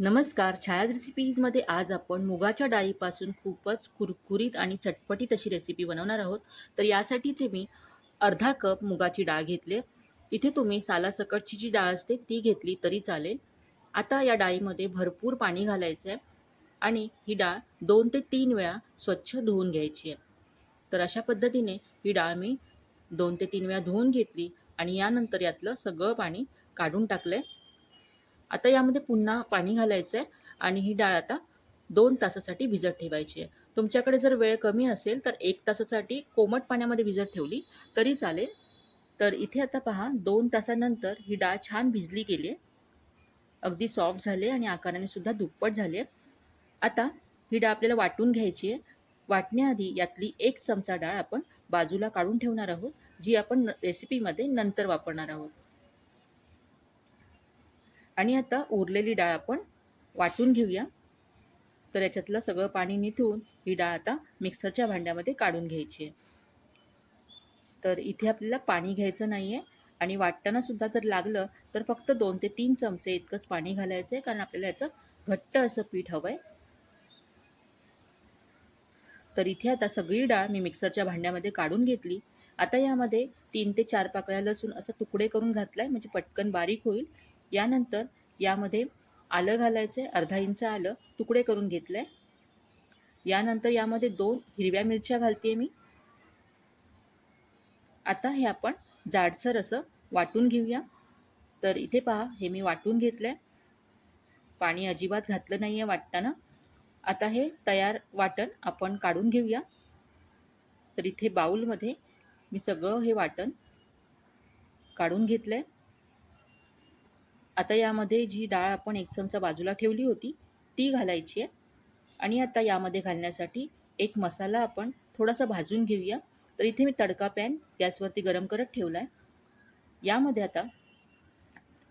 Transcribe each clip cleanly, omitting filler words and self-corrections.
नमस्कार. छायाज रेसिपीजमध्ये आज आपण मुगाच्या डाळीपासून खूपच कुरकुरीत आणि चटपटीत अशी रेसिपी बनवणार आहोत. तर यासाठी इथे मी अर्धा कप मुगाची डाळ घेतली. इथे तुम्ही सालासकटची जी डाळ असते ती घेतली तरी चालेल. आता या डाळीमध्ये भरपूर पाणी घालायचं आहे आणि ही डाळ 2 ते 3 वेळा स्वच्छ धुवून घ्यायची आहे. तर अशा पद्धतीने ही डाळ मी 2 ते 3 वेळा धुवून घेतली आणि यानंतर यातलं सगळं पाणी काढून टाकलं. आता यामध्ये पुन्हा पाणी घालायचं आहे आणि ही डाळ आता 2 तासासाठी भिजत ठेवायची आहे. तुमच्याकडे जर वेळ कमी असेल तर 1 तासासाठी कोमट पाण्यामध्ये भिजत ठेवली तरी चालेल. तर इथे आता पहा 2 तासानंतर ही डाळ छान भिजली गेली आहे. अगदी सॉफ्ट झाली आहे आणि आकाराने सुद्धा दुप्पट झाली आहे. आता ही डाळ आपल्याला वाटून घ्यायची आहे. वाटण्याआधी यातली 1 चमचा डाळ आपण बाजूला काढून ठेवणार आहोत, जी आपण रेसिपीमध्ये नंतर वापरणार आहोत. आणि आता उरलेली डाळ आपण वाटून घेऊया. तर याच्यातलं सगळं पाणी निथळून ही डाळ आता मिक्सरच्या भांड्यामध्ये काढून घ्यायची आहे. तर इथे आपल्याला पाणी घ्यायचं नाही आहे आणि वाटताना सुद्धा जर लागलं तर फक्त 2 ते 3 चमचे इतकंच पाणी घालायचं आहे, कारण आपल्याला याचं घट्ट असं पीठ हवं आहे. तर इथे आता सगळी डाळ मी मिक्सरच्या भांड्यामध्ये काढून घेतली. आता यामध्ये 3 ते 4 पाकळ्या लसूण असं तुकडे करून घातलाय, म्हणजे पटकन बारीक होईल. यानंतर यामध्ये आलं घालायचं आहे, अर्धा इंच आलं तुकडे करून घेतलंय. यानंतर यामध्ये 2 हिरव्या मिरच्या घालते मी. आता हे आपण जाडसर असं वाटून घेऊया. तर इथे पहा हे मी वाटून घेतलंय. पाणी अजिबात घातलं नाहीये वाटताना. आता हे तयार वाटण आपण काढून घेऊया. तर इथे बाउलमध्ये मी सगळं हे वाटण काढून घेतलंय. आता यामध्ये जी डाळ आपण 1 चमचा बाजूला ठेवली होती ती घालायची आहे आणि आता यामध्ये घालण्यासाठी एक मसाला आपण थोडासा भाजून घेऊया. तर इथे मी तडका पॅन गॅसवरती गरम करत ठेवला आहे. यामध्ये आता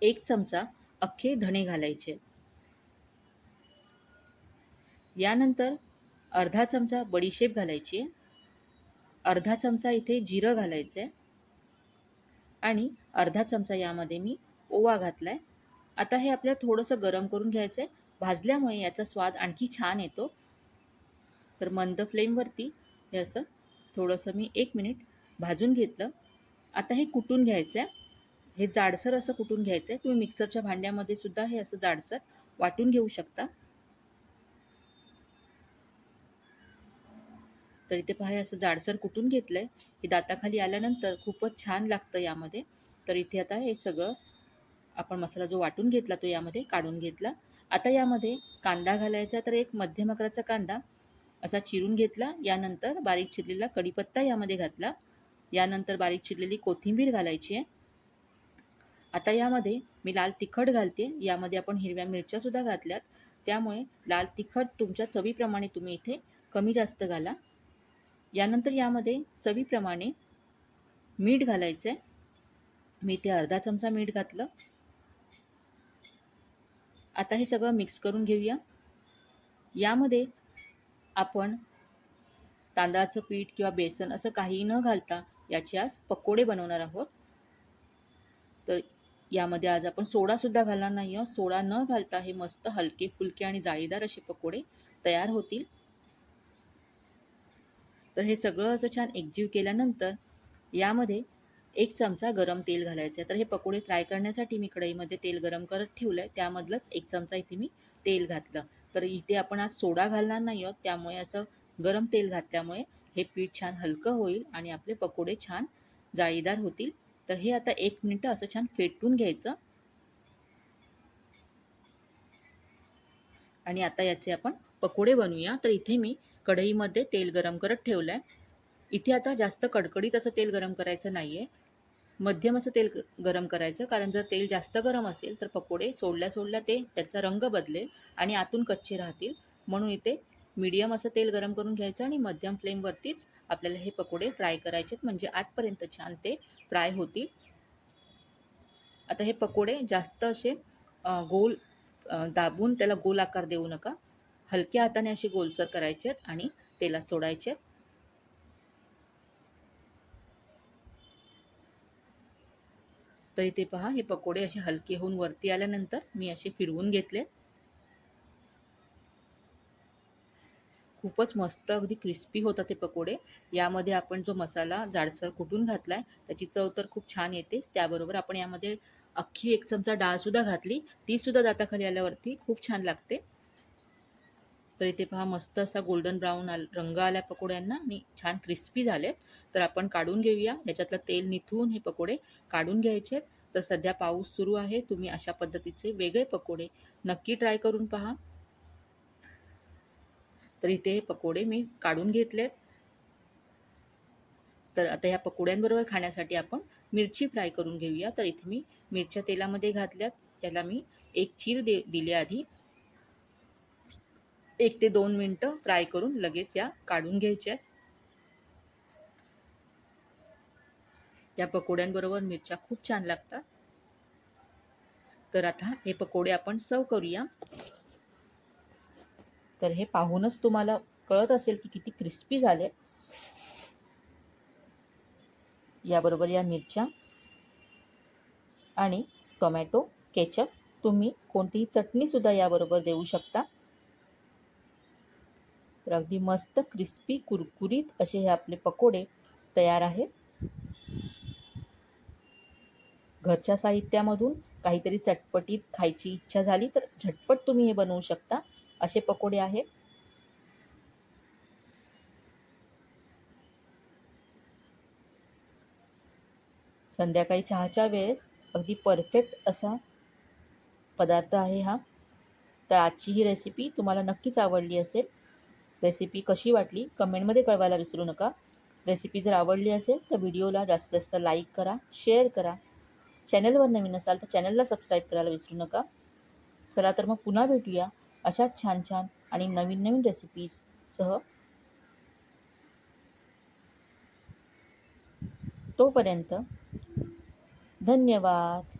1 चमचा अख्खे धणे घालायचे. यानंतर अर्धा चमचा बडीशेप घालायची आहे. अर्धा चमचा इथे जिरं घालायचं आहे आणि अर्धा चमचा यामध्ये मी ओवा घातला आहे. आता हे आपल्याला थोडंसं गरम करून घ्यायचं आहे. भाजल्यामुळे याचा स्वाद आणखी छान येतो. तर मंद फ्लेमवरती हे असं थोडंसं मी 1 मिनिट भाजून घेतलं. आता हे कुटून घ्यायचं आहे. हे जाडसर असं कुटून घ्यायचं आहे. तुम्ही मिक्सरच्या भांड्यामध्ये सुद्धा हे असं जाडसर वाटून घेऊ शकता. तर इथे पहा हे असं जाडसर कुटून घेतलंय. हे दाताखाली आल्यानंतर खूपच छान लागतं यामध्ये. तर इथे आता हे सगळं आपण मसाला जो वाटून घेतला तो यामध्ये काढून घेतला. आता यामध्ये कांदा घालायचा. तर एक मध्यम आकाराचा कांदा असा चिरून घेतला. यानंतर बारीक चिरलेला कढीपत्ता यामध्ये घातला. यानंतर बारीक चिरलेली कोथिंबीर घालायची आहे. आता यामध्ये मी लाल तिखट घालते. यामध्ये आपण हिरव्या मिरच्या सुद्धा घातल्यात. त्यामुळे लाल तिखट तुमच्या चवीप्रमाणे तुम्ही इथे कमी जास्त घाला. यानंतर यामध्ये चवीप्रमाणे मीठ घालायचं आहे. मी इथे अर्धा चमचा मीठ घातलं. आता हे सगळं मिक्स करून घेऊया. यामध्ये आपण तांदळाचं पीठ किंवा बेसन असं काही न घालता याचे आज पकोडे बनवणार आहोत. तर यामध्ये आज आपण सोडासुद्धा घालणार नाही आहोत. सोडा न घालता हे मस्त हलके फुलके आणि जाळीदार असे पकोडे तयार होतील. तर हे सगळं असं छान एकजीव केल्यानंतर यामध्ये 1 चमचा गरम तेल घालायचं आहे. तर हे पकोडे फ्राय करण्यासाठी मी कढईमध्ये तेल गरम करत ठेवलं आहे. त्यामधलंच 1 चमचा इथे मी तेल घातलं. तर इथे आपण आज सोडा घालणार नाही आहोत. त्यामुळे असं गरम तेल घातल्यामुळे हे पीठ छान हलकं होईल आणि आपले पकोडे छान जाळीदार होतील. तर हे आता 1 मिनिट असं छान फेटून घ्यायचं आणि आता याचे आपण पकोडे बनवूया. तर इथे मी कढईमध्ये तेल गरम करत ठेवलं आहे. इथे आता जास्त कडकडीत असं तेल गरम करायचं नाही आहे. मध्यम असं तेल गरम करायचं, कारण जर तेल जास्त गरम असेल तर पकोडे सोडल्या सोडल्या ते त्याचा रंग बदलेल आणि आतून कच्चे राहतील. म्हणून इथे मीडियम असं तेल गरम करून घ्यायचं आणि मध्यम फ्लेमवरतीच आपल्याला हे पकोडे फ्राय करायचे आहेत, म्हणजे आतपर्यंत छान ते फ्राय होतील. आता हे पकोडे जास्त असे गोल दाबून त्याला गोल आकार देऊ नका. हलक्या हाताने असे गोलसर करायचे आहेत आणि तेलात सोडायचे आहेत. तर इथे पहा हे पकोडे असे हलके होऊन वरती आल्यानंतर मी असे फिरवून घेतले. खूपच मस्त अगदी क्रिस्पी होतात ते पकोडे. यामध्ये आपण जो मसाला जाडसर कुटून घातलाय, त्याची चव तर खूप छान येतेच. त्याबरोबर आपण यामध्ये अख्खी 1 चमचा डाळसुद्धा घातली. ती सुद्धा दाताखाली आल्यावरती खूप छान लागते. तर इथे पहा मस्त असा गोल्डन ब्राउन रंग आला पकोड्यांना आणि छान क्रिस्पी झालेत. तर आपण काढून घेऊया. याच्यातलं तेल निथळून हे पकोडे काढून घ्यायचे. तर सध्या पाऊस सुरू आहे. तुम्ही अशा पद्धतीचे वेगळे पकोडे नक्की ट्राय करून पहा. तर इथे हे पकोडे मी काढून घेतलेत. तर आता या पकोड्यांबरोबर खाण्यासाठी आपण मिरची फ्राय करून घेऊया. तर इथे मी मिरच्या तेलामध्ये घातल्यात. त्याला मी एक चीर दिली आधी. 1 ते 2 मिनिटं फ्राय करून लगेच या काढून घ्यायच्या. या पकोड्यांबरोबर मिरच्या खूप छान लागतात. तर आता हे पकोडे आपण सर्व्ह करूया. तर हे पाहूनच तुम्हाला कळत असेल की किती क्रिस्पी झाले. याबरोबर या मिरच्या आणि टोमॅटो केचप, तुम्ही कोणतीही चटणी सुद्धा याबरोबर देऊ शकता. तर अगदी मस्त क्रिस्पी कुरकुरीत असे हे आपले पकोडे तयार आहेत. घरच्या साहित्यामधून काहीतरी चटपटीत खायची इच्छा झाली तर झटपट तुम्ही हे बनवू शकता. असे पकोडे आहेत. संध्याकाळी चहाच्या वेळेस अगदी परफेक्ट असा पदार्थ आहे हा. तर आजची ही रेसिपी तुम्हाला नक्कीच आवडली असेल. रेसिपी कशी वाटली कमेंटमध्ये कळवायला विसरू नका. रेसिपी जर आवडली असेल तर व्हिडिओला जास्तीत जास्त लाईक करा, शेअर करा. चॅनलवर नवीन असाल तर चॅनलला सबस्क्राईब करायला विसरू नका. चला तर मग पुन्हा भेटूया अशाच छान छान आणि नवीन नवीन रेसिपीजसह. तोपर्यंत धन्यवाद.